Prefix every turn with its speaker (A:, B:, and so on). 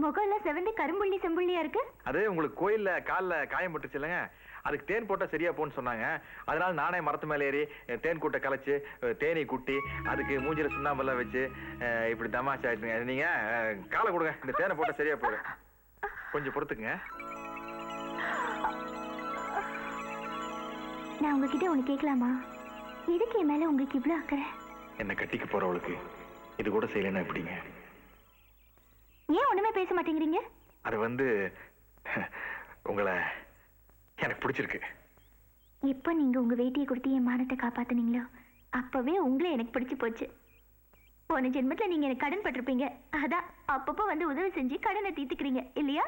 A: முகம் எல்லாம் செவந்து கரும்புள்ளி செம்புள்ளியா இருக்கு.
B: அது உங்களுக்கு கோயில்ல கால்ல காயம் பட்டுச்சு இல்லைங்க, அதுக்கு தேன் போட்டா சரியா போன்னு சொன்னாங்க. அதனால நானே மரத்து மேல ஏறி தேன் கூட்டை கலைச்சு தேனி குட்டி அதுக்கு மூஞ்சில சுண்ணாம்பெல்லாம் வச்சு இப்படி தமாஷா ஆயிடுங்க. நீங்க காலை கொடுங்க, இந்த தேனை போட்டா சரியா போயிடும். கொஞ்சம் பொறுத்துக்குங்க.
A: நான் உங்ககிட்ட ஒண்ணு கேட்கலாமா? எதுக்கு என் மேல உங்களுக்கு இவ்வளவு அக்கறை?
B: என்ன கட்டிக்க போறவளுக்கு இது கூட செய்யலன்னா எப்படிங்க?
A: ஏன் ஒண்ணுமே பேச மாட்டேங்கிறீங்க?
B: அது உங்களை எனக்கு பிடிச்சிருக்கு.
A: எப்ப நீங்க உங்க வேட்டியை கொடுத்து என் மானத்தை காப்பாத்துனீங்களோ அப்பவே உங்களை எனக்கு பிடிச்சு போச்சு. போன ஜென்மத்துல நீங்க எனக்கு கடன் பட்டிருப்பீங்க, அதான் அப்பப்போ வந்து உதவி செஞ்சு கடனை தீர்த்துக்கிறீங்க இல்லையா?